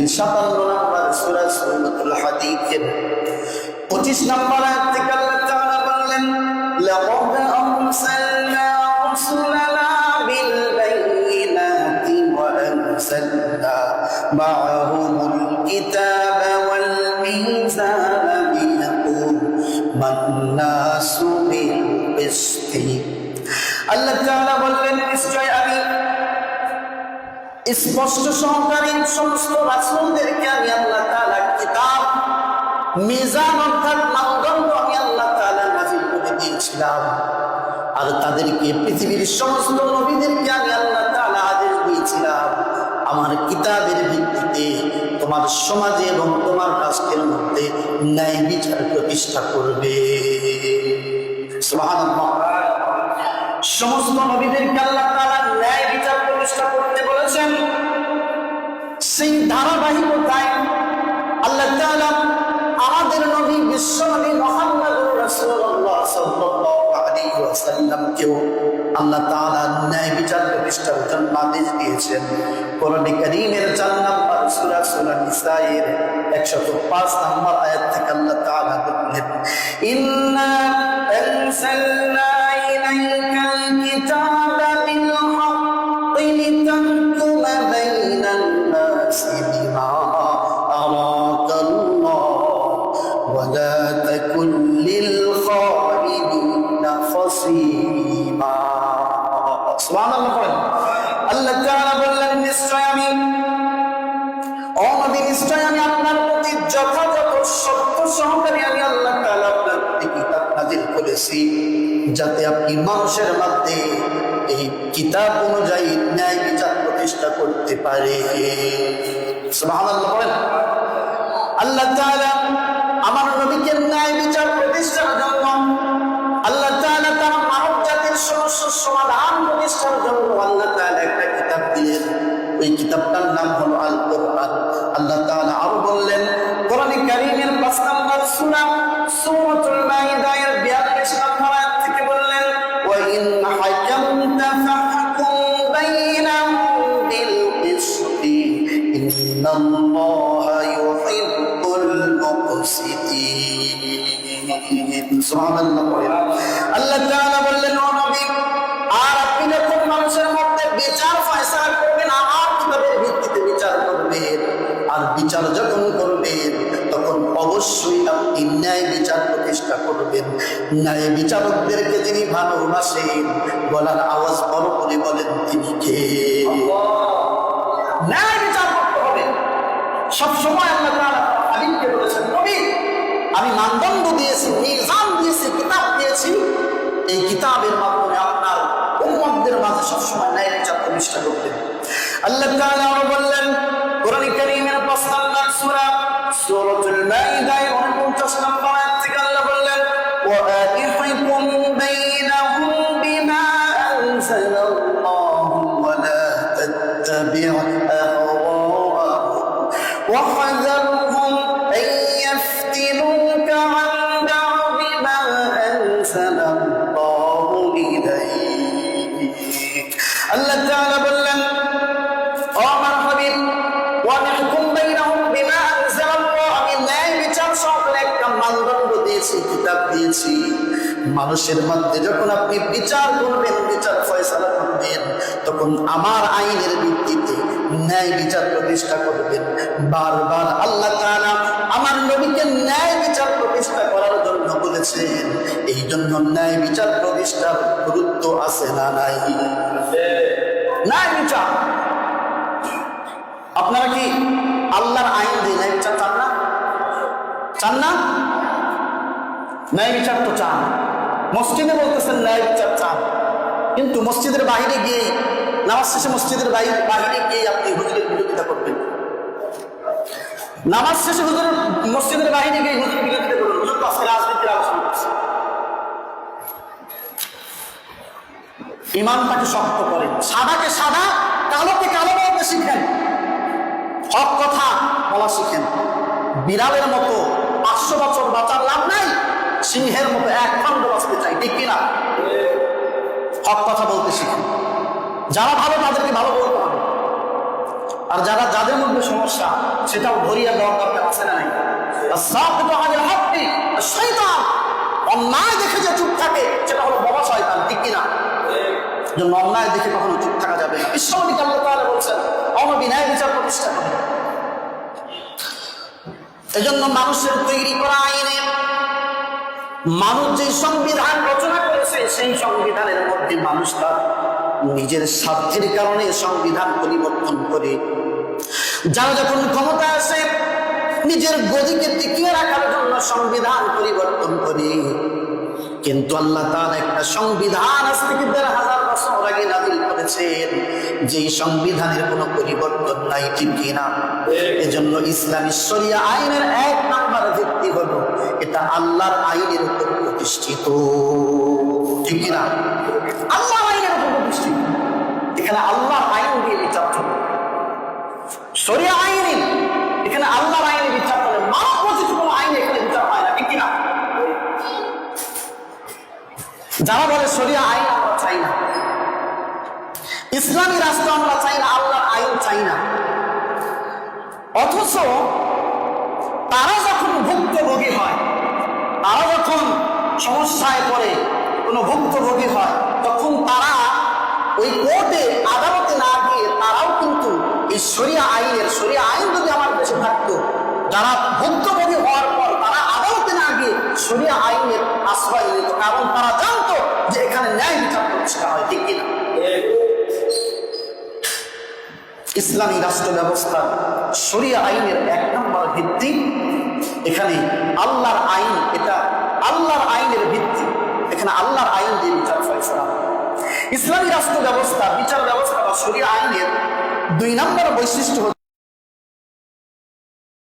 57 নম্বর সূরা সূরাতুল হাদীদের 25 নম্বর আয়াত থেকে আল্লাহ তাআলা বললেন, লাকাদ আরসালনা রাসূলানা বিল বায়িনাতি ওয়া আনজালনা মা'আহুমুল কিতাবা ওয়াল মিজানা লিয়াকুমান নাসু বিল কিসতি। আল্লাহ তাআলা বললেন, নিশ্চয় আমি স্পষ্ট সহকারী সমস্ত রাসূলদেরকে আমি আল্লাহ তাআলা কিতাব, মিজান অর্থাৎ মানদণ্ড আমি আল্লাহ তাআলা নাযিল করে দিয়েছিলাম। আর তাদেরকে পৃথিবীর সমস্ত নবীদেরকে আমি আল্লাহ তাআলা আদেশ দিয়েছিলাম আমার কিতাবের ভিত্তিতে তোমার সমাজে এবং তোমার রাষ্ট্রের মধ্যে ন্যায় বিচার প্রতিষ্ঠা করবে। সুবহানাল্লাহ। সমস্ত নবীদেরকে আল্লাহ তাআলা ন্যায় বিচার প্রতিষ্ঠা করতে বলেছেন। সেই ধারাবাহিকতায় আল্লাহ তাআলা আমাদের নবী বিশ্বনবী মুহাম্মদুর রাসূলুল্লাহ সাল্লাল্লাহু আলাইহি ওয়াসাল্লামকেও আল্লাহ তাআলা ন্যায় বিচার প্রতিষ্ঠার জন্য আদেশ দিয়েছেন। কোরআনে কারীমের 4 নম্বর সূরা সূরা নিসায়ের 105 নম্বর আয়াত থেকে আল্লাহ তাআলা বলেন, ইন্না আনসালনা ইলাইকাল কিতাবা বিল হাক্কি লিতাহকুমা বাইনান নাসি বিমা আরাকাল্লাহ ওয়া লা তাকুন লিল খাইনিনা ফাসীমা। সুবহানাল্লাহ। আল্লাহ তাআলা বললেন, নিশ্চয় আমি নিশ্চয় আমি আপনার প্রতি যথাযথ সত্য সহকারে আমি আল্লাহ তাআলা আপনার প্রতি কিতাব নাযিল করেছি, যাতে আপনি মানুষের মধ্যে এই কিতাব অনুযায়ী ন্যায় বিচার প্রতিষ্ঠা করতে পারে। সুবহানাল্লাহ। বলেন, আল্লাহ তাআলা আমার নবীকে ন্যায় বিচার প্রতিষ্ঠার জন্য আল্লাহ তাআলা তার মানব জাতির সমস্যার সমাধান প্রতিষ্ঠার জন্য আল্লাহ তাআলা একটা কিতাব দিলেন। ওই কিতাবটার নাম হলো আল কোরআন। আল্লাহ তাআলা আরো বললেন কোরআনে কারীমের 5 নম্বর সূরা সূরাতুল মাইদা এর 42 নম্বর আয়াত থেকে বললেন, ওয়া ইন হাকামতা ফাহকুম বাইনাহুম বিল কিসতি ইন্নাল্লাহা ইউহিব্বুল মুকসিতিন। সুবহানাল্লাহ। আল্লাহ তাআলা বললেন, ও নবী, আর আপনি যখন মানুষের মধ্যে বিচার ফয়সালা করবেন আমার কিতাবের ভিত্তিতে বিচার করবেন, আর বিচার যখন করবেন তখন অবশ্যই আপনি ন্যায় বিচার প্রতিষ্ঠা করবেন। ন্যায় বিচারকদেরকে যিনি ভালোবাসেন, গলার আওয়াজ বড় করে বলেন তিনি কে? ন্যায় বিচার করতে হবে সবসময়। আল্লাহ তাআলা হাবিবকে বলেছেন, নবী আমি মানদণ্ড দিয়েছি, মিজান দিয়েছি, কিতাব দিয়েছি, এই কিতাবের মাধ্যমে আপনার উম্মতদের মাঝে সবসময় ন্যায় বিচার প্রতিষ্ঠা করবেন। আল্লাহ তাআলা আরো বললেন কোরআনে কারীমের 5 নম্বর সূরা সূরাতুল মাইদা এর 49 নম্বর আয়াত থেকে আল্লাহ বললেন, ওয়া আতিহুম বাইনাহুম বিমা আনজালাল্লাহু ওয়া লা তাত্তাবি' আহওয়া'আহুম ওয়া হাযারহুম আন ইয়াফতিনুকা আন বা'দি মা আনজালাল্লাহু ইলাইক। আল্লাহ তাআলা বললেন, ও আমার হাবিব, ওয়া নাহকুম বাইনাহুম বিমা আনজালাল্লাহ, আমি ন্যায় বিচার সহকারে একটা মানদণ্ড দিয়েছি, কিতাব দিয়েছি। মানুষের মধ্যে যখন আপনি বিচার করবেন, বিচার ফয়সালা করবেন, তখন আমার আইনের ভিত্তিতে ন্যায় বিচার প্রতিষ্ঠা করবেন। বারবার আল্লাহ তাআলা আমার নবীকে ন্যায় বিচার প্রতিষ্ঠা করার জন্য বলেছেন। এই জন্য ন্যায় বিচার প্রতিষ্ঠার গুরুত্ব আছে না নাই? ন্যায় বিচার। আপনারা কি আল্লাহর আইন দিয়ে ন্যায় বিচার চান না? চান না? ন্যায় বিচার তো চান। মসজিদে বলতেছেন ন্যায় বিচার চান, কিন্তু মসজিদের বাহিরে গিয়ে, নামাজ শেষে মসজিদের বাহিরে গিয়ে আপনি হুজুরের বিরোধিতা করবেন। নামাজ শেষে হুজুরের মসজিদের বাহিরে গিয়ে হুজুরের বিরোধিতা করবেন। হুজুর তো আজকে রাজনীতির আলোচনা করছে। ইমানটাকে শক্ত করেন, সাদাকে সাদা, কালোকে কালো বলতে শিখেন, হক কথা বলা শিখেন। বিড়ালের মতো 500 বছর বাঁচার লাভ নাই, সিংহের মতো 1 খণ্ড বাঁচতে চাই, ঠিক কিনা? হক কথা বলতে শিখেন। যারা ভালো তাদেরকে ভালো বলতে হবে, আর যাদের মধ্যে সমস্যা সেটাও ধরিয়ে দেওয়ার দরকার আছে না নাই? শয়তান অন্যায় দেখে যে চুপ থাকে সেটা হলো বাবা শয়তান, ঠিক কিনা? জন্য অন্যায় দেখে কখনো চুপ থাকা যাবে না। বিশ্বনবী আল্লাহ তাআলা বলছেন অনবিনায় বিচার প্রতিষ্ঠা করবে। এজন্য মানুষের তৈরি করা আইনে মানুষ যে সংবিধান রচনা করেছে সেই সংবিধানের মধ্যে মানুষ তার নিজের স্বার্থের কারণে সংবিধান পরিবর্তন করে, যারা যখন ক্ষমতা আসে নিজের গদিকে টিকিয়ে রাখার জন্য সংবিধান পরিবর্তন করে। কিন্তু আল্লাহ তাআলা একটা সংবিধান আজ থেকে ১৫০০ বছর আগে নাযিল করেছেন, যেই সংবিধানের কোনো পরিবর্তন নাই, ঠিক কিনা? এজন্য ইসলামী শরিয়া আইনের ১ নাম্বার ভিত্তি হলো এটা আল্লাহর আইনের উপর প্রতিষ্ঠিত, ঠিক কিনা? আল্লাহর আইনের উপর প্রতিষ্ঠিত। এখানে আল্লাহর আইন দিয়ে বিচার চলে, শরিয়া আইনে এখানে আল্লাহর আইনে বিচার চলে, মানব রচিত কোনো আইনে এখানে বিচার হয় না, ঠিক কিনা? যারা বলে শরিয়া আইন আমরা চাই না, ইসলামী রাষ্ট্র আমরা চাই না, আল্লাহর আইন চাই না, অথচ তারা যখন ভুক্তভোগী হয়, তারা যখন সমস্যায় পড়ে কোনো ভুক্তভোগী হয়, তখন তারা ওই কোর্টে আদালতে না গিয়ে তারাও কিন্তু এই শরিয়া আইন যদি আমার দেশে থাকতো, যারা ভুক্তভোগী হওয়ার পর তারা আদালতে না গিয়ে শরিয়া আইনের আশ্রয় নিত, কারণ তারা জানতো যে এখানে ন্যায় বিচার প্রতিষ্ঠা হয়, ঠিক কিনা? ইসলামী রাষ্ট্র ব্যবস্থা শরিয়া আইনের ১ নম্বর ভিত্তি এখানে আল্লাহর আইন, এটা আল্লাহর আইনের ভিত্তি, এখানে আল্লাহর আইন দিয়ে বিচার ফয়সালা। ইসলামী রাষ্ট্র ব্যবস্থা বিচার ব্যবস্থা বা শরিয়া আইনের ২ নম্বর বৈশিষ্ট্য